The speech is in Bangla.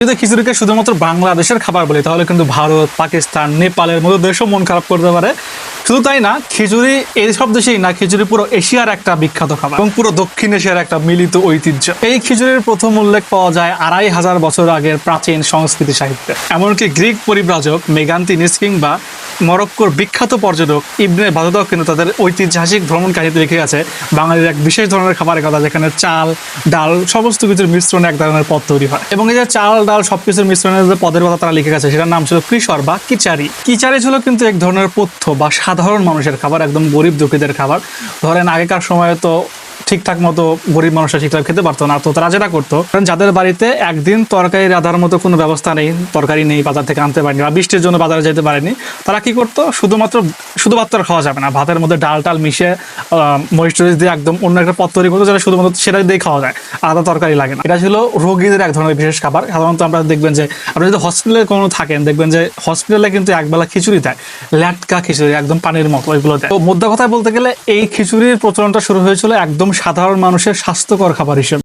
যদি খিচুড়িকে শুধুমাত্র বাংলাদেশের খাবার বলি তাহলে কিন্তু ভারত, পাকিস্তান, নেপালের মতো দেশও মন খারাপ করতে পারে। শুধু তাই না, খিচুড়ি এইসব দেশেই না, খিচুড়ি পুরো এশিয়ার একটা বিখ্যাত খাবার এবং পুরো দক্ষিণ এশিয়ার একটা মিলিত ঐতিহ্য। এই খিচুড়ির প্রথম উল্লেখ পাওয়া যায় 2500 বছর আগের প্রাচীন সংস্কৃতি সাহিত্যে। এমনকি গ্রিক পরিব্রাজক মেগান্তিনিস কিংবা মরক্কোর বিখ্যাত পর্যটক ইবনে বাতুতাও কিন্তু তাদের ঐতিহাসিক ভ্রমণ কাহিনীতে লিখে গেছে বাঙালির এক বিশেষ ধরনের খাবারের কথা, যেখানে চাল, ডাল সমস্ত কিছুর মিশ্রণে এক ধরনের পদ তৈরি হয়। এবং এই যে চাল, ডাল সবকিছুর মিশ্রণে যে পদের কথা তারা লিখে গেছে সেটার নাম ছিল কিশোর বা কিচারি। কিচারি ছিল কিন্তু এক ধরনের পথ্য বা সাধারণ মানুষের খাবার, একদম গরিব দুঃখীদের খাবার। ধরেন আগেকার সময়ে তো ঠিকঠাক মতো গরিব মানুষরা ঠিকঠাক খেতে পারতো না, তো তারা যেটা করতো, কারণ যাদের বাড়িতে একদিন তরকারি রাঁধার মতো কোনো ব্যবস্থা নেই, তরকারি নেই, বাজার থেকে আনতে পারেনি বা বৃষ্টির জন্য বাজারে যেতে পারেনি, তারা কি করতো, শুধু ভাত আর খাওয়া যাবে না, ভাতের মধ্যে ডাল টাল মিশে মরিচ টরিচ দিয়ে একদম অন্য একটা পদ তৈরি করতো, যেটা শুধুমাত্র সেটা দিয়ে খাওয়া যায়, আলাদা তরকারি লাগে না। এটা ছিল রোগীদের এক ধরনের বিশেষ খাবার। সাধারণত আমরা দেখবেন যে আপনি যদি হসপিটালে কোনো থাকেন, দেখবেন যে হসপিটালে কিন্তু একবেলা খিচুড়ি দেয়, ল্যাটকা খিচুড়ি, একদম পানির মতো ওইগুলো দেয়। তো মধ্য কথায় বলতে গেলে এই খিচুড়ির প্রচলনটা শুরু হয়েছিল একদম সাধারণ মানুষের স্বাস্থ্যকর খাবার হিসেবে।